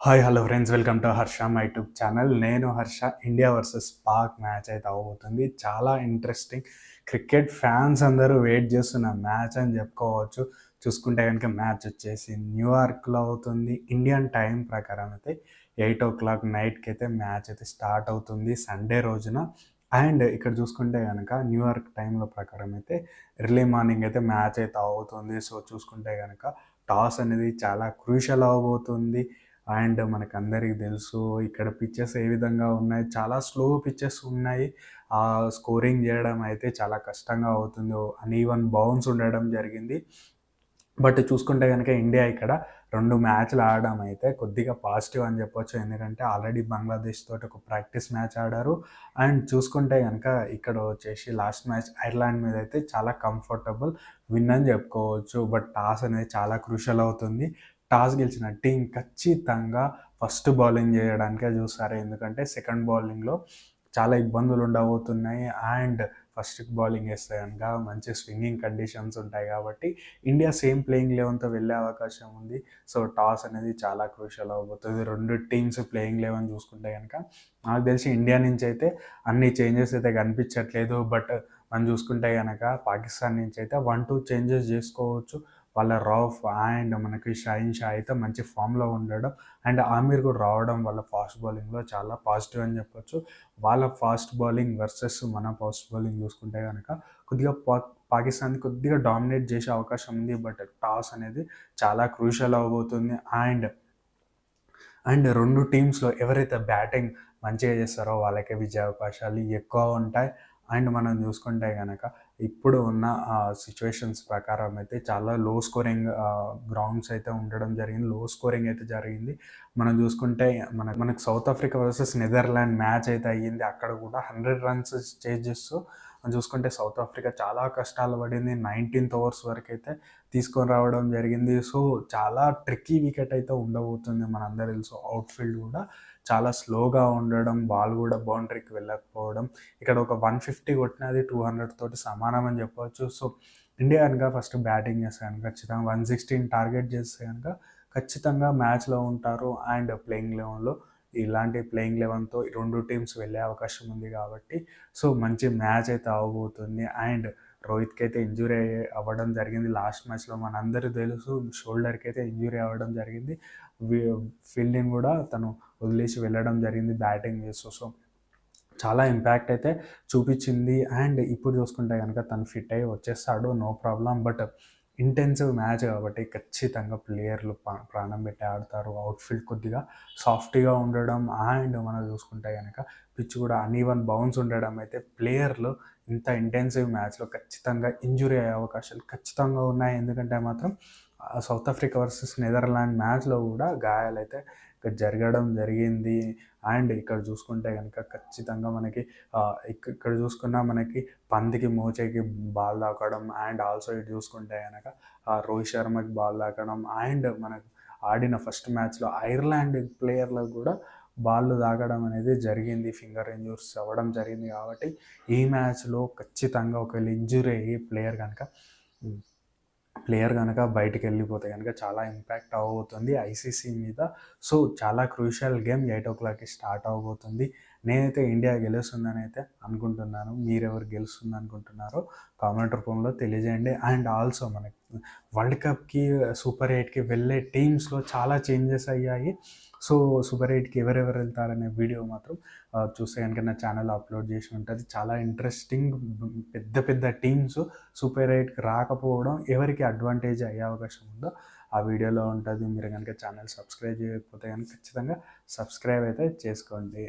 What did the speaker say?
Hi hello friends, welcome to Harsha my YouTube channel. నేను Harsha. India versus Pak match అయితే అవబోతుంది. చాలా ఇంట్రెస్టింగ్, క్రికెట్ ఫ్యాన్స్ అందరూ వెయిట్ చేస్తున్న మ్యాచ్ అని చెప్పుకోవచ్చు. చూసుకుంటే కనుక మ్యాచ్ వచ్చేసి న్యూయార్క్లో అవుతుంది. ఇండియన్ టైం ప్రకారం అయితే 8 o'clock నైట్కి అయితే మ్యాచ్ అయితే స్టార్ట్ అవుతుంది సండే రోజున. అండ్ ఇక్కడ చూసుకుంటే కనుక న్యూయార్క్ టైంలో ప్రకారం అయితే ఎర్లీ మార్నింగ్ అయితే మ్యాచ్ అయితే అవుతుంది. సో చూసుకుంటే కనుక టాస్ అనేది చాలా క్రూషియల్ అవబోతుంది. అండ్ మనకందరికి తెలుసు ఇక్కడ పిచ్చెస్ ఏ విధంగా ఉన్నాయి, చాలా స్లో పిచ్చెస్ ఉన్నాయి. స్కోరింగ్ చేయడం అయితే చాలా కష్టంగా అవుతుంది. అన్ఈవెన్ బౌన్స్ ఉండడం జరిగింది. బట్ చూసుకుంటే కనుక ఇండియా ఇక్కడ 2 మ్యాచ్లు ఆడడం అయితే కొద్దిగా పాజిటివ్ అని చెప్పొచ్చు. ఎందుకంటే ఆల్రెడీ బంగ్లాదేశ్ తోటి ఒక ప్రాక్టీస్ మ్యాచ్ ఆడారు. అండ్ చూసుకుంటే కనుక ఇక్కడ వచ్చేసి లాస్ట్ మ్యాచ్ ఐర్లాండ్ మీద అయితే చాలా కంఫర్టబుల్ విన్ అని చెప్పుకోవచ్చు. బట్ టాస్ అనేది చాలా క్రూషియల్ అవుతుంది. టాస్ గెలిచిన టీం ఖచ్చితంగా ఫస్ట్ బౌలింగ్ చేయడానికే చూస్తారు. ఎందుకంటే సెకండ్ బౌలింగ్‌లో చాలా ఇబ్బందులు ఉండబోతున్నాయి. అండ్ ఫస్ట్ బౌలింగ్ వేస్తే కనుక మంచి స్వింగింగ్ కండిషన్స్ ఉంటాయి కాబట్టి ఇండియా సేమ్ ప్లేయింగ్ లెవెన్‌తో వెళ్ళే అవకాశం ఉంది. సో టాస్ అనేది చాలా క్రూషియల్ అవ్వబోతుంది. 2 టీమ్స్ ప్లేయింగ్ లెవెన్ చూసుకుంటే కనుక నాకు తెలిసి ఇండియా నుంచి అయితే అన్ని చేంజెస్ అయితే కనిపించట్లేదు. బట్ మనం చూసుకుంటే కనుక పాకిస్తాన్ నుంచి అయితే 1, 2 చేంజెస్ చేసుకోవచ్చు. వాళ్ళ రౌఫ్ అండ్ మనకి షాహిన్ షా అయితే మంచి ఫామ్‌లో ఉండడం, అండ్ ఆమీర్ కూడా రావడం వల్ల ఫాస్ట్ బౌలింగ్‌లో చాలా పాజిటివ్ అని చెప్పొచ్చు. వాళ్ళ ఫాస్ట్ బౌలింగ్ వర్సెస్ మన ఫాస్ట్ బౌలింగ్ చూసుకుంటే కనుక కొద్దిగా పాకిస్తాన్‌ని కొద్దిగా డామినేట్ చేసే అవకాశం ఉంది. బట్ టాస్ అనేది చాలా క్రూషియల్ అవ్వబోతుంది. అండ్ 2 టీమ్స్‌లో ఎవరైతే బ్యాటింగ్ మంచిగా చేస్తారో వాళ్ళకే విజయావకాశాలు ఎక్కువ ఉంటాయి. అండ్ మనం చూసుకుంటే గనక ఇప్పుడు ఉన్న సిట్యుయేషన్స్ ప్రకారం అయితే చాలా లో స్కోరింగ్ గ్రౌండ్స్ అయితే ఉండడం జరిగింది. లో స్కోరింగ్ అయితే జరిగింది. మనం చూసుకుంటే మనకు south Africa versus Netherland match అయితే అయ్యింది. అక్కడ కూడా 100 రన్స్ చేజ్ చేస్తూ చూసుకుంటే సౌత్ ఆఫ్రికా చాలా కష్టాలు పడింది. 19th ఓవర్స్ వరకైతే తీసుకొని రావడం జరిగింది. సో చాలా ట్రిక్కీ వికెట్ అయితే ఉండబోతుంది. మనందరూ తెలుసు అవుట్‌ఫీల్డ్ కూడా చాలా స్లోగా ఉండడం, బాల్ కూడా బౌండరీకి వెళ్ళకపోవడం. ఇక్కడ ఒక 150 కొట్టినది 200 తోటి సమానం అని చెప్పవచ్చు. సో ఇండియా కనుక ఫస్ట్ బ్యాటింగ్ చేస్తే కనుక ఖచ్చితంగా 116 టార్గెట్ చేస్తే కనుక ఖచ్చితంగా మ్యాచ్‌లో ఉంటారు. అండ్ ప్లేయింగ్ లెవెన్‌లో ఇలాంటి ప్లేయింగ్ లెవెన్‌తో 2 టీమ్స్ వెళ్ళే అవకాశం ఉంది కాబట్టి సో మంచి మ్యాచ్ అయితే అవ్వబోతుంది. అండ్ రోహిత్‌కి అయితే ఇంజ్యూరీ అవ్వడం జరిగింది. లాస్ట్ మ్యాచ్‌లో మనందరికీ తెలుసు షోల్డర్‌కి అయితే ఇంజ్యూరీ అవ్వడం జరిగింది. వి ఫీల్డింగ్ కూడా తను వదిలేసి వెళ్ళడం జరిగింది బ్యాటింగ్ చేస్తూ. సో చాలా ఇంపాక్ట్ అయితే చూపించింది. అండ్ ఇప్పుడు చూసుకుంటే కనుక తను ఫిట్ అయ్యి వచ్చేస్తాడు, no problem. But intensive match కాబట్టి ఖచ్చితంగా ప్లేయర్లు ప్రాణం పెట్టి ఆడతారు. అవుట్‌ఫీల్డ్ కొద్దిగా సాఫ్ట్‌గా ఉండడం, అండ్ మనం చూసుకుంటే కనుక పిచ్ కూడా అన్‌ఈవెన్ బౌన్స్ ఉండడం అయితే ప్లేయర్లు ఇంత ఇంటెన్సివ్ మ్యాచ్‌లో ఖచ్చితంగా ఇంజ్యూరీ అయ్యే అవకాశాలు ఖచ్చితంగా ఉన్నాయి. ఎందుకంటే మాత్రం సౌత్ ఆఫ్రికా వర్సెస్ నెదర్లాండ్ మ్యాచ్‌లో కూడా గాయాలైతే జరగడం జరిగింది. అండ్ ఇక్కడ చూసుకుంటే గనుక ఖచ్చితంగా మనకి ఇక్కడ చూసుకున్నా మనకి పంత్‌కి, మోచేకి బాల్ తాకడం, అండ్ ఆల్సో ఇటు చూసుకుంటే గనక రోహిత్ శర్మకి బాల్ తాకడం, అండ్ మనకు ఆడిన ఫస్ట్ మ్యాచ్‌లో ఐర్లాండ్ ప్లేయర్‌లకు కూడా బాల్లు తాకడం అనేది జరిగింది. ఫింగర్ ఇంజ్యూరీస్ అవ్వడం జరిగింది కాబట్టి ఈ మ్యాచ్‌లో ఖచ్చితంగా ఒకవేళ ఇంజ్యూరీ అయ్యి ప్లేయర్ గనక బయటికెళ్ళిపోతే గనక చాలా ఇంపాక్ట్ అవ్వబోతుంది ఐసీసీ మీద. సో చాలా క్రూషియల్ గేమ్ 8 o'clockకి స్టార్ట్ అవ్వబోతుంది. నేనైతే ఇండియా గెలుస్తుందని అయితే అనుకుంటున్నాను. మీరెవరు గెలుస్తుంది అనుకుంటున్నారో కామెంట్ రూపంలో తెలియజేయండి. అండ్ ఆల్సో మనకి వరల్డ్ కప్‌కి, సూపర్ 8కి వెళ్ళే టీమ్స్‌లో చాలా చేంజెస్ అయ్యాయి. సో సూపర్ 8కి ఎవరెవరు వెళ్తారనే వీడియో మాత్రం చూస్తే గనుక నా ఛానల్‌లో అప్లోడ్ చేసి ఉంటది. చాలా ఇంట్రెస్టింగ్, పెద్ద పెద్ద టీమ్స్ సూపర్ 8కి రాకపోవడం ఎవరికి అడ్వాంటేజ్ అయ్యే అవకాశం ఉందో ఆ వీడియోలో ఉంటది. మీరు గనుక ఛానల్ సబ్స్క్రైబ్ చేయకపోతే గనుక ఖచ్చితంగా సబ్స్క్రైబ్ అయితే చేసుకోండి.